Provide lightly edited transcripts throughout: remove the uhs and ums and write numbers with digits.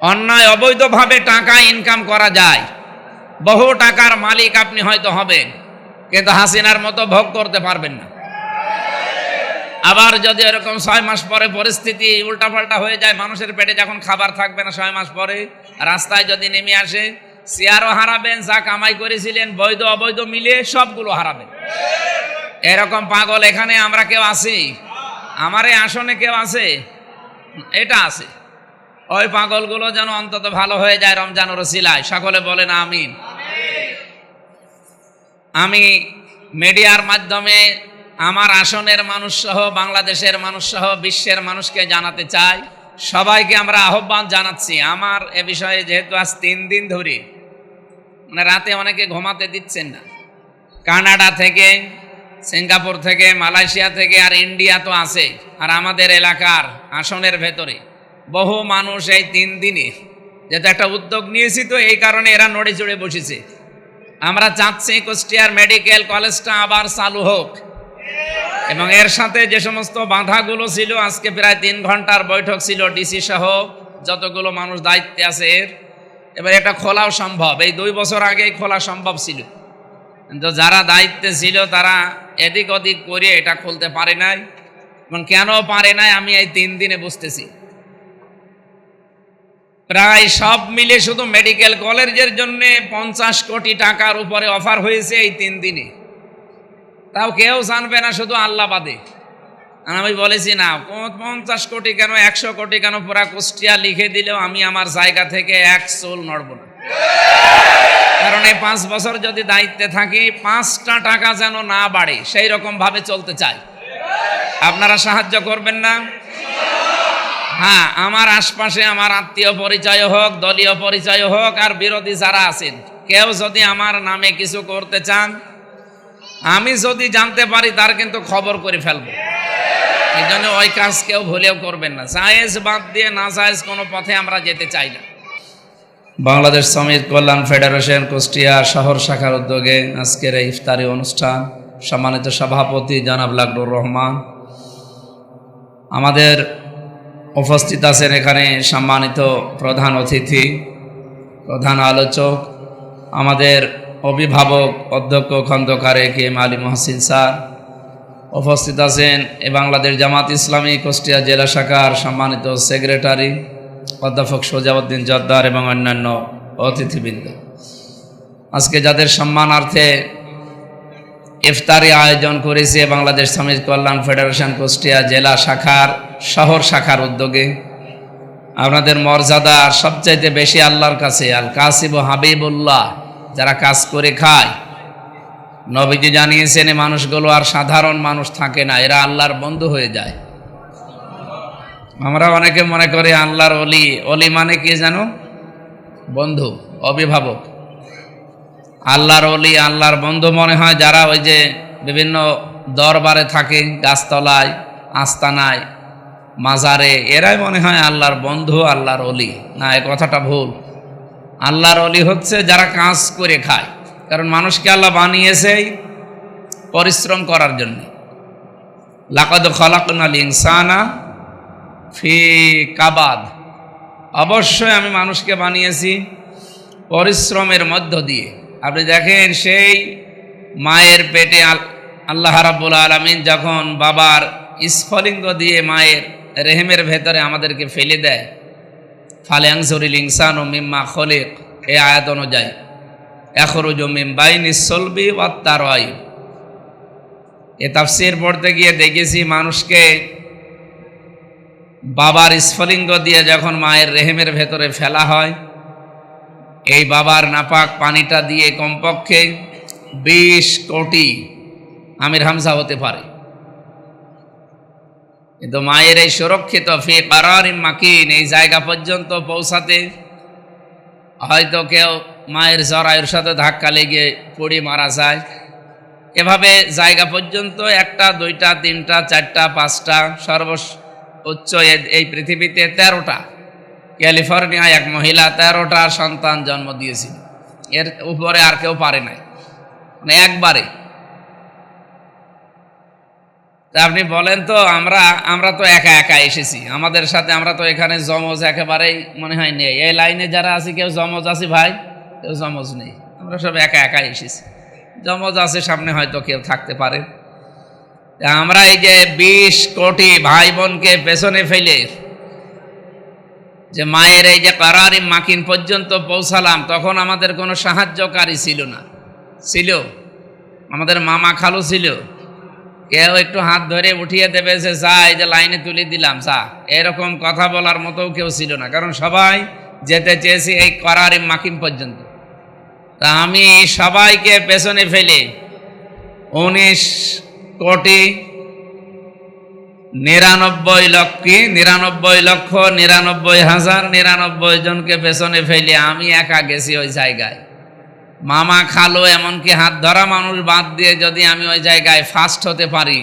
অন্যায় অবৈধভাবে টাকা ইনকাম করা যায়, বহু টাকার মালিক আপনি হয়তো হবেন, কিন্তু হাসিনার মতো ভোগ করতে পারবেন না। আবার যদি এরকম 6 মাস পরে পরিস্থিতি উল্টাপাল্টা হয়ে যায়, মানুষের পেটে যখন খাবার থাকবে না 6 মাস পরে, রাস্তায় যদি নেমে আসে, চেয়ারও হারাবেন, যা কামাই করেছিলেন বৈধ অবৈধ মিলে সবগুলো হারাবেন। এরকম পাগল এখানে আমরা কেউ আছি? আমার এই আসনে কেউ আছে? এটা আছে। ওই পাগলগুলো যেন অন্তত ভালো হয়ে যায় রমজানের ওসিলায়। সকলে বলেন আমিন। আমি মিডিয়ার মাধ্যমে আমার আসনের মানুষ সহ, বাংলাদেশের মানুষ সহ, বিশ্বের মানুষকে জানাতে চাই, সবাইকে আমরা আহ্বান জানাচ্ছি। আমার এ বিষয়ে যেহেতু আজ 3 দিন ধরে মানে রাতে অনেকে ঘুমাতে দিচ্ছেন না, কানাডা থেকে, সিঙ্গাপুর থেকে, মালয়েশিয়া থেকে, আর ইন্ডিয়া তো আছে, আর আমাদের এলাকার আসনের ভেতরে বহু মানুষ এই 3 দিনে যেহেতু একটা উদ্যোগ নিয়েছি, তো এই কারণে এরা নড়ে চড়ে বসেছে। আমরা চাচ্ছি কুষ্টিয়ার মেডিকেল কলেজটা আবার চালু হোক, এবং এর সাথে যে সমস্ত বাধাগুলো ছিল, আজকে প্রায় 3 ঘন্টার বৈঠক ছিল ডিসি সহ যতগুলো মানুষ দায়িত্বে আছে এবার এটা খোলাও সম্ভব। এই 2 বছর আগেই খোলা সম্ভব ছিল, কিন্তু যারা দায়িত্বে ছিল তারা এদিক ওদিক করে এটা খুলতে পারে নাই। এবং কেন পারে নাই আমি এই 3 দিনে বুঝতেছি। প্রায় সব মিলে শুধু মেডিকেল কলেজের জন্য 50 কোটি টাকার উপরে অফার হয়েছে এই 3 দিনে, তাও কেউ জানবে না, শুধু আল্লাহ বাদে। আমি বলেছি না 50 কোটি কেন, 100 কোটি কেন, পুরা কুষ্টিয়া লিখে দিলেও আমি আমার জায়গা থেকে এক চুল নড়ব না। কারণ এই 5 বছর যদি দায়িত্বে থাকি, 5টা টাকা যেন না বাড়ে সেই রকম ভাবে চলতে চাই। আপনারা সাহায্য করবেন না? হ্যাঁ, আমার আশপাশে আমার আত্মীয় পরিচয় হোক, দলীয় পরিচয় হোক, আর বিরোধী যারা আছেন, কেউ যদি আমার নামে কিছু করতে চান, আমি যদি জানতে পারি তার কিন্তু খবর করে ফেলবো। এই জন্য ওই কাজ কেউ ভুলেও করবেন না। জায়েজ বাদ দিয়ে না জায়েজ কোনো পথে আমরা যেতে চাই না। বাংলাদেশ শ্রমিক কল্যাণ ফেডারেশন কুষ্টিয়া শহর শাখার উদ্যোগে আজকের এই ইফতারি অনুষ্ঠান, সম্মানিত সভাপতি জনাব লাকডুর রহমান, আমাদের উপস্থিত আছেন এখানে সম্মানিত প্রধান অতিথি, প্রধান আলোচক, আমাদের অভিভাবক অধ্যক্ষ খন্দকার এ.কে.এম. আলী মহসিন স্যার, উপস্থিত আছেন এই বাংলাদেশ জামাত ইসলামী কুষ্টিয়া জেলা শাখার সম্মানিত সেক্রেটারি অধ্যাপক সোজাউদ্দিন জদ্দার এবং অন্যান্য অতিথিবৃন্দ। আজকে যাদের সম্মানার্থে ইফতারি আয়োজন করেছে বাংলাদেশ শ্রমিক কল্যাণ ফেডারেশন কুষ্টিয়া জেলা শাখার শহর শাখার উদ্যোগে, আপনাদের মর্যাদা সবচাইতে বেশি আল্লাহর কাছে। আল কাসিব হাবিবুল্লাহ, যারা কাজ করে খায়, নবীজি জানিয়েছেন এই মানুষগুলো আর সাধারণ মানুষ থাকে না, এরা আল্লাহর বন্ধু হয়ে যায়। আমরা অনেকে মনে করি আল্লাহর অলি, অলি মানে কি জানো? বন্ধু, অভিভাবক। আল্লাহর অলি, আল্লাহর বন্ধু মনে হয় যারা ওই যে বিভিন্ন দরবারে থাকে, গাছতলায়, আস্তানায়, মাজারে, এরাই মনে হয় আল্লাহর বন্ধু, আল্লাহর অলি। না, এ কথাটা ভুল। আল্লাহর অলি হচ্ছে যারা কাজ করে খায়। কারণ মানুষকে আল্লাহ বানিয়েছেই পরিশ্রম করার জন্য। লাকাদ খালাকনাল ইনসানা ফি কাবাদ, অবশ্যই আমি মানুষকে বানিয়েছি পরিশ্রমের মধ্য দিয়ে। আপনি দেখেন সেই মায়ের পেটে আল্লাহ রাব্বুল আলামিন যখন বাবার স্ফলিঙ্গ দিয়ে মায়ের রেহেমের ভেতরে আমাদেরকে ফেলে দেয়, ফালায়ানজুরিল ইনসানু মিম্মা খলিক, এই আয়াত অনুযায়ী ইয়াখরুজু মিন বাইনিস সলবি ওয়াত তারাইব। এ তাফসীর পড়তে গিয়ে দেখেছি মানুষকে বাবার স্ফলিঙ্গ দিয়ে যখন মায়ের রেহেমের ভেতরে ফেলা হয়, এই বাবার নাপাক পানিটা দিয়ে কমপক্ষে 20 কোটি আমির হামজা হতে পারে। কিন্তু মায়ের এই সুরক্ষিত ফি কারারিম মাকিন, এই জায়গা পর্যন্ত পৌঁছাতে হয়তো কেউ মায়ের জরায়ুর সাথে ধাক্কা লেগে পড়ে মারা যায়। এভাবে জায়গা পর্যন্ত 1টা 2টা 3টা 4টা 5টা সর্বোচ্চ এই পৃথিবীতে 13টা, ক্যালিফোর্নিয়ায় এক মহিলা 13টা সন্তান জন্ম দিয়েছিল। এর উপরে আর কেউ পারে নাই, মানে একবারে। তা আপনি বলেন তো, আমরা তো একা একা এসেছি, আমাদের সাথে আমরা তো এখানে জমজ একেবারেই মনে হয় নেই। এই লাইনে যারা আছি কেউ জমজ আছি ভাই? কেউ জমজ নেই, আমরা সব একা একা এসেছি। জমজ আছে সামনে, হয়তো কেউ থাকতে পারে। আমরা এই যে 20 কোটি ভাই বোনকে পেছনে ফেলে যে মায়ের এই যে কারারি মাকিন পর্যন্ত পৌঁছালাম, তখন আমাদের কোনো সাহায্যকারী ছিল না। ছিল আমাদের মামা খালু ছিল, কেউ একটু হাত ধরে উঠিয়ে দেবে যে যা, এই যে লাইনে তুলে দিলাম যা, এরকম কথা বলার মতো কেউ ছিল না। কারণ সবাই যেতে চেয়েছি এই কারারি মাকিন পর্যন্ত। তা আমি সবাইকে পেছনে ফেলে 19 কোটি 99,99,99,99 জনকে পেছনে ফেলে আমি একা গেছি ওই জায়গায়। মামা খালো এমনকি হাত ধরা মানুষ বাদ দিয়ে যদি আমি ওই জায়গায় ফার্স্ট হতে পারি,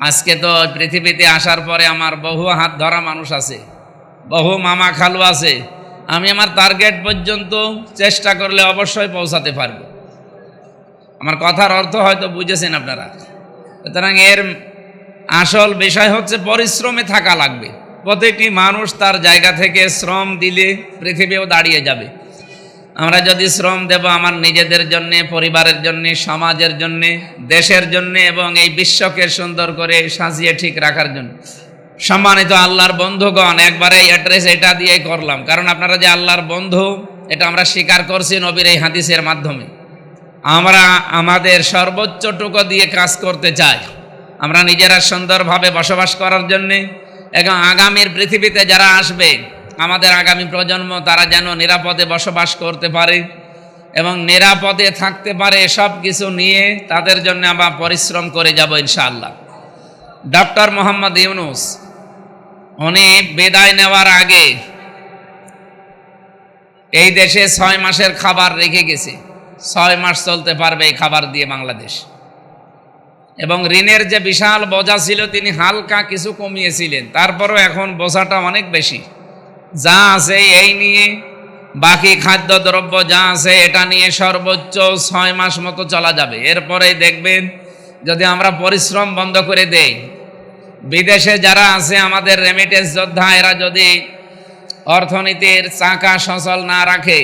আজকে তো পৃথিবীতে আসার পরে আমার বহু হাত ধরা মানুষ আছে, বহু মামা খালু আছে, আমি আমার টার্গেট পর্যন্ত চেষ্টা করলে অবশ্যই পৌঁছাতে পারব। আমার কথার অর্থ হয়তো বুঝেছেন আপনারা। সুতরাং এর আসল বিষয় হচ্ছে পরিশ্রমে থাকা লাগবে। প্রত্যেকটি মানুষ তার জায়গা থেকে শ্রম দিলে পৃথিবীও দাঁড়িয়ে যাবে। আমরা যদি শ্রম দেব আমার নিজেদের জন্য, পরিবারের জন্য, সমাজের জন্য, দেশের জন্য এবং এই বিশ্বকে সুন্দর করে সাজিয়ে ঠিক রাখার জন্য। সম্মানিত আল্লাহর বন্ধুগণ, একবারে এই অ্যাড্রেস এটা দিয়েই করলাম, কারণ আপনারা যে আল্লাহর বন্ধু এটা আমরা স্বীকার করছি নবীর এই হাদিসের মাধ্যমে। আমরা আমাদের সর্বোচ্চটুকু দিয়ে কাজ করতে চাই, আমরা নিজেরা সুন্দরভাবে বসবাস করার জন্যে এবং আগামীর পৃথিবীতে যারা আসবে, আমাদের আগামী প্রজন্ম, তারা যেন নিরাপদে বসবাস করতে পারে এবং নিরাপদে থাকতে পারে। সব কিছু নিয়ে তাদের জন্য আমরা পরিশ্রম করে যাব ইনশাআল্লাহ। ডক্টর মোহাম্মদ ইউনূস উনি বিদায় নেওয়ার আগে এই দেশে 6 মাসের খাবার রেখে গেছে। 6 মাস চলতে পারবে এই খাবার দিয়ে বাংলাদেশ। এবং ঋণের যে বিশাল বোঝা ছিল তিনি হালকা কিছু কমিয়েছিলেন, তারপরও এখন বোঝাটা অনেক বেশি। যা আছে এই নিয়ে, বাকি খাদ্যদ্রব্য যা আছে এটা নিয়ে সর্বোচ্চ 6 মাস মতো চলা যাবে। এরপরে দেখবেন যদি আমরা পরিশ্রম বন্ধ করে দেই, বিদেশে যারা আছে আমাদের রেমিটেন্স যোদ্ধা, এরা যদি অর্থনীতির চাকা সচল না রাখে,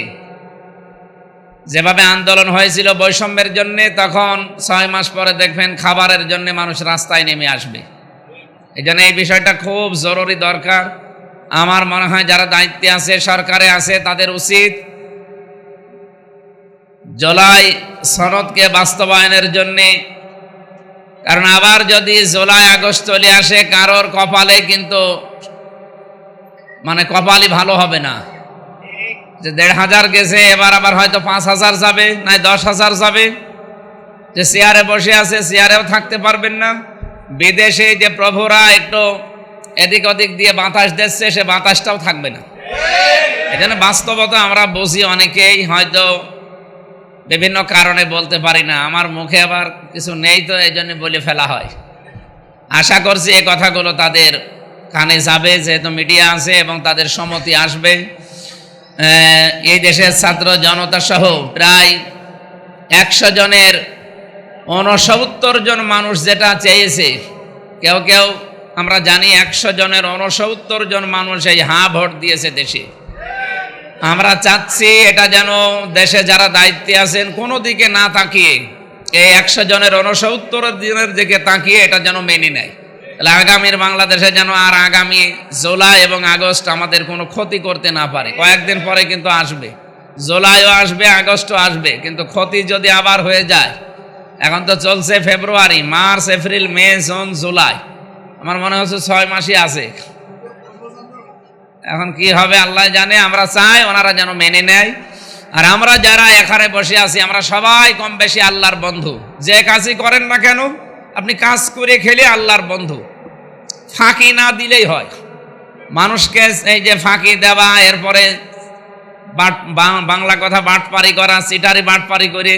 যেভাবে আন্দোলন হয়েছিল বৈষম্যের জন্য, তখন 6 মাস পরে দেখবেন খাবারের জন্য মানুষ রাস্তায় নেমে আসবে। এই জন্য এই বিষয়টা খুব জরুরি দরকার। আমার মনে হয় যারা দায়িত্বে আছে, সরকারে আছে, তাদের উচিত জুলাই সনদকে বাস্তবায়নের জন্যে, কারণ আবার যদি জুলাই আগস্ট চলে আসে কারোর কপালে কিন্তু কপালই ভালো হবে না। যে 1,500 গেছে, এবার আবার হয়তো 5,000 যাবে, নাই 10,000 যাবে। যে চেয়ারে বসে আছে চেয়ারেও থাকতে পারবেন না। বিদেশে যে প্রভুরা একটু এদিক ওদিক দিয়ে বাতাস দিচ্ছে, সে বাতাসটাও থাকবে না। এখানে বাস্তবতা আমরা বুঝি, অনেকেই হয়তো বিভিন্ন কারণে বলতে পারি না, আমার মুখে আবার কিছু নেই তো এই জন্য বলে ফেলা হয়। আশা করছি এই কথাগুলো তাদের কানে যাবে, যেহেতু মিডিয়া আছে এবং তাদের সম্মতি আসবে। এই দেশের ছাত্র জনতা সহ প্রায় 100 জনের 69 জন মানুষ যেটা চেয়েছে, কেউ কেউ আমরা জানি 100 জনের 69 জন মানুষ এই হ্যাঁ ভোট দিয়েছে দেশে। আমরা চাচ্ছি এটা যেন দেশে যারা দায়িত্বে আছেন কোনো দিকে না তাকিয়ে, এই 100 জনের 69 দিনের দিকে তাকিয়ে এটা যেন মেনে নেয়। তাহলে আগামীর বাংলাদেশে যেন আর আগামী জুলাই এবং আগস্ট আমাদের কোনো ক্ষতি করতে না পারে। কয়েকদিন পরে কিন্তু আসবে, জুলাইও আসবে, আগস্টও আসবে, কিন্তু ক্ষতি যদি আবার হয়ে যায়। এখন তো চলছে ফেব্রুয়ারি, মার্চ, এপ্রিল, মে, জুন, জুলাই, আমার মনে হচ্ছে 6 মাসই আছে। এখন কি হবে আল্লাহ জানে। আমরা চাই ওনারা যেন মেনে নেয়। আর আমরা যারা এখানে বসে আছি, আমরা সবাই কম বেশি আল্লাহর বন্ধু। যে কাজই করেন না কেন, আপনি কাজ করে খেলে আল্লাহর বন্ধু। ফাঁকি না দিলেই হয়। মানুষকে এই যে ফাঁকি দেওয়া, এরপরে বাংলা কথা বাটপারি করা, চিটারি বাটপারি করে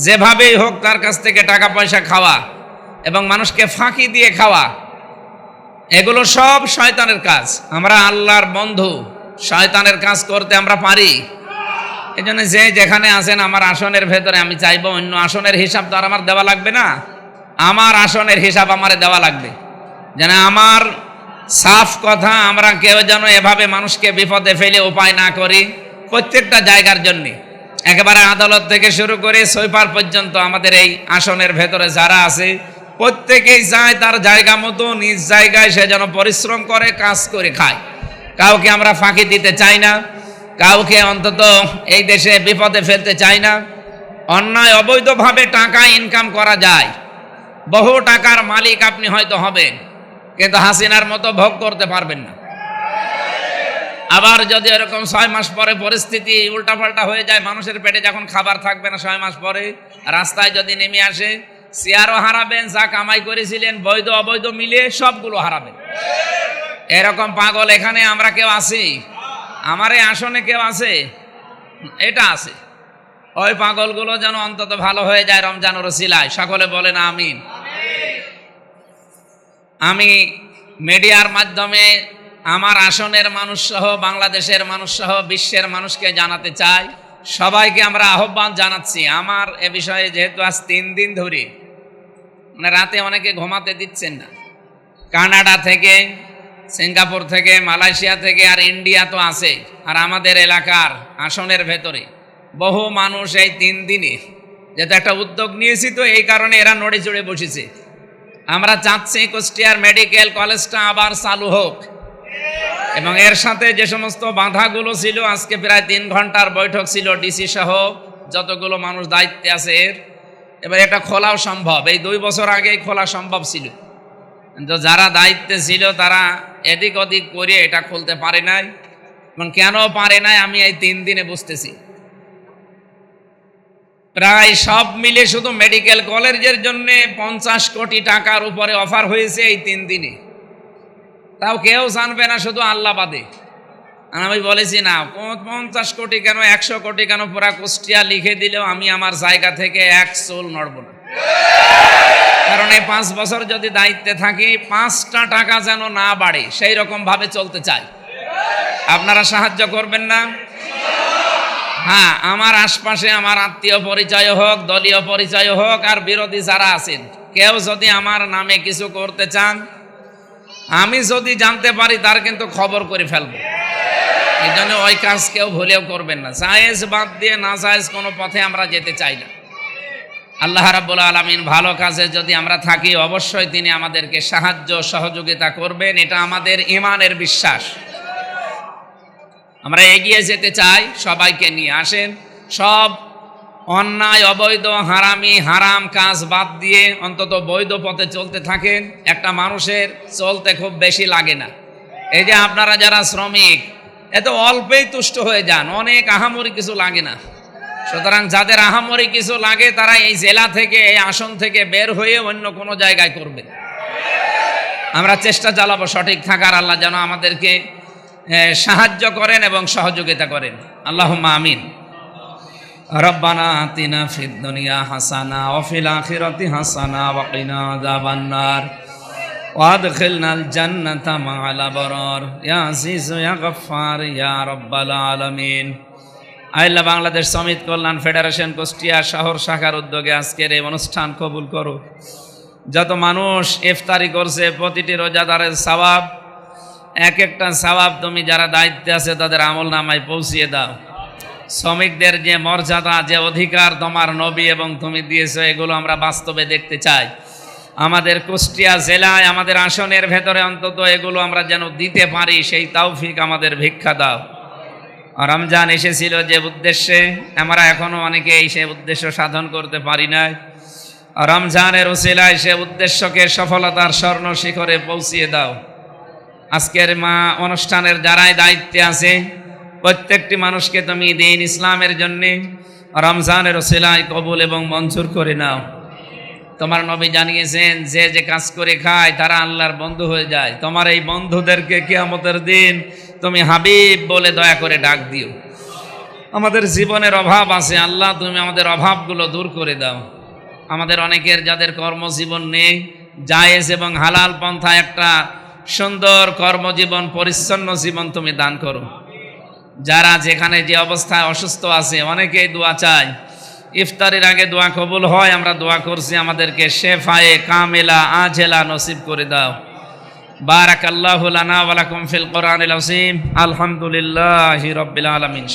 যেভাবেই হোক তার কাছ থেকে টাকা পয়সা খাওয়া এবং মানুষকে ফাঁকি দিয়ে খাওয়া, এগুলো সব শয়তানের কাজ। আমরা আল্লাহর বন্ধু, শয়তানের কাজ করতে আমরা পারি। এই জন্য যে যেখানে আছেন, আমার আসনের ভেতরে আমি চাইবো অন্য আসনের হিসাব তো আর আমার দেওয়া লাগবে না, আমার আসনের হিসাব আমারে দেওয়া লাগবে। যেন আমার সাফ কথা আমরা কেউ যেন এভাবে মানুষকে বিপদে ফেলে উপায় না করি। প্রত্যেকটা জায়গার জন্যে, একেবারে আদালত থেকে শুরু করে সুইপার পর্যন্ত আমাদের এই আসনের ভেতরে যারা আছে প্রত্যেকেই চায় তার জায়গা মতো নিজ জায়গায় সে যেন পরিশ্রম করে, কাজ করে খায়। কাউকে আমরা ফাঁকি দিতে চাই না, কাউকে অন্তত এই দেশে বিপদে ফেলতে চাই না। অন্যায় অবৈধভাবে টাকা ইনকাম করা যায়, বহু টাকার মালিক আপনি হয়তো হবেন, কিন্তু হাসিনার মতো ভোগ করতে পারবেন না। আবার যদি এরকম 6 মাস পরে পরিস্থিতি উল্টাপাল্টা হয়ে যায়, মানুষের পেটে যখন খাবার থাকবে না 6 মাস পরে, রাস্তায় যদি নেমে আসে, চেয়ারও হারাবেন, যা কামাই করেছিলেন বৈধ অবৈধ মিলে সবগুলো হারাবেন। এরকম পাগল এখানে আমরা কেউ আছি? আমার এই আসনে কেউ আছে? এটা আছে। ওই পাগলগুলো যেন অন্তত ভালো হয়ে যায় রমজানের ওসিলায়। সকলে বলেন আমিন। আমি মিডিয়ার মাধ্যমে আমার আসনের মানুষ সহ, বাংলাদেশের মানুষ সহ, বিশ্বের মানুষকে জানাতে চাই, সবাইকে আমরা আহ্বান জানাচ্ছি। আমার এ বিষয়ে যেহেতু আজ 3 দিন ধরে মানে রাতে অনেকে ঘুমাতে দিচ্ছেন না, কানাডা থেকে, সিঙ্গাপুর থেকে, মালয়েশিয়া থেকে, আর ইন্ডিয়া তো আছে, আর আমাদের এলাকার আসনের ভেতরে বহু মানুষ এই 3 দিনে যেহেতু একটা উদ্যোগ নিয়েছি, তো এই কারণে এরা নড়ে চড়ে বসেছে। আমরা চাচ্ছি কুষ্টিয়ার মেডিকেল কলেজটা আবার চালু হোক, এবং এর সাথে যে সমস্ত বাধাগুলো ছিল, আজকে প্রায় 3 ঘন্টার বৈঠক ছিল ডিসি সহ যতগুলো মানুষ দায়িত্বে আছে এবার এটা খোলাও সম্ভব। এই 2 বছর আগেই খোলা সম্ভব ছিল, কিন্তু যারা দায়িত্বে ছিল তারা এদিক ওদিক করে এটা খুলতে পারে নাই। এবং কেন পারে নাই আমি এই 3 দিনে বুঝতেছি। প্রায় সব মিলে শুধু মেডিকেল কলেজের জন্য 50 কোটি টাকার উপরে অফার হয়েছে এই 3 দিনে, তাও কেউ জানবে না, শুধু আল্লাহ বাদে। আমি বলেছি না 50 কোটি কেন, 100 কোটি কেন, পুরা কুষ্টিয়া লিখে দিলেও আমি আমার জায়গা থেকে এক চুল নড়ব না। কারণ এই 5 বছর যদি দায়িত্বে থাকি, 5টা টাকা যেন না বাড়ে সেই রকম ভাবে চলতে চাই। আপনারা সাহায্য করবেন না? হ্যাঁ, আমার আশপাশে আমার আত্মীয় পরিচয় হোক, দলীয় পরিচয় হোক, আর বিরোধী যারা আছেন, কেউ যদি আমার নামে কিছু করতে চান, আমি যদি জানতে পারি তার কিন্তু খবর করে ফেলবো। এই জন্য ওই কাজ কেউ ভুলেও করবেন না। জায়েজ বাদ দিয়ে না জায়েজ কোনো পথে আমরা যেতে চাই না। আল্লাহ রাব্বুল আলামিন ভালো কাজে যদি আমরা থাকি, অবশ্যই তিনি আমাদেরকে সাহায্য সহযোগিতা করবেন, এটা আমাদের ঈমানের বিশ্বাস। আমরা এগিয়ে যেতে চাই সবাইকে নিয়ে। আসেন, সব অন্যায়, অবৈধ, হারামি, হারাম কাজ বাদ দিয়ে অন্তত বৈধ পথে চলতে থাকেন। একটা মানুষের চলতে খুব বেশি লাগে না। এই যে আপনারা যারা শ্রমিক, এত অল্পেই তুষ্ট হয়ে যান, অনেক আহামরি কিছু লাগে না। সুতরাং যাদের আহামরি কিছু লাগে তারা এই জেলা থেকে, এই আসন থেকে বের হয়ে অন্য কোনো জায়গায় করবে। আমরা চেষ্টা চালাবো সঠিক থাকার। আল্লাহ যেন আমাদেরকে সাহায্য করেন এবং সহযোগিতা করেন। আল্লাহুম্মা আমিন। রব্বানা আতিনা ফিদ দুনিয়া হাসানা ওয়া ফিল আখিরাতি হাসানা ওয়া কিনা আযাবান নার ওয়া আদখিলনাল জান্নাতা মা'আল আবরার ইয়া আজিজ ইয়া গফফার ইয়া রাব্বাল আলামিন। আল্লাহ বাংলাদেশ শ্রমিক কল্যাণ ফেডারেশন কুষ্টিয়া শহর শাখার উদ্যোগে আজকের এই অনুষ্ঠান কবুল করো। যত মানুষ ইফতারি করছে, প্রতিটি রোজাদারের সওয়াব, এক একটা সওয়াব তুমি যারা দায়িত্বে আছে তাদের আমলনামায় পৌঁছিয়ে দাও। শ্রমিকদের যে মর্যাদা, যে অধিকার তোমার নবী এবং তুমি দিয়েছো, এগুলো আমরা বাস্তবে দেখতে চাই। আমাদের কুষ্টিয়া জেলায়, আমাদের আসনের ভেতরে অন্তত এগুলো আমরা যেন দিতে পারি, সেই তৌফিক আমাদের ভিক্ষা দাও। রমজান এসেছিল যে উদ্দেশ্যে, আমরা এখনো অনেকেই সে উদ্দেশ্য সাধন করতে পারি নাই। রমজানের উসিলায় সে উদ্দেশ্যকে সফলতার স্বর্ণ শিখরে পৌঁছিয়ে দাও। আজকের অনুষ্ঠানের যারাই দায়িত্বে আছে, প্রত্যেকটি মানুষকে তুমি দ্বীন ইসলামের জন্যে রমজানের উসিলায় কবুল এবং মঞ্জুর করে নাও। তোমার নবী জানিয়েছেন, যে যে কাজ করে খায় তারা আল্লাহর বন্ধু হয়ে যায়। তোমার এই বন্ধুদেরকে কিয়ামতের দিন তুমি হাবিব বলে দয়া করে ডাক দিও। আমাদের জীবনের অভাব আছে, আল্লাহ তুমি আমাদের অভাবগুলো দূর করে দাও। আমাদের অনেকের যাদের কর্মজীবন নেই, জায়েজ এবং হালাল পন্থা একটা সুন্দর কর্মজীবন, পরিচ্ছন্ন জীবন তুমি দান করো। যারা যেখানে যে অবস্থায় অসুস্থ আছে, অনেকেই দোয়া চায়। ইফতারের আগে দোয়া কবুল হয়, আমরা দোয়া করছি, আমাদেরকে শেফায়ে কামেলা আজেলা নসিব করে দাও। বারাকাল্লাহু লানা ওয়া লাকুম ফিল কোরআনিল আযীম। আলহামদুলিল্লাহি রাব্বিল আলামিন।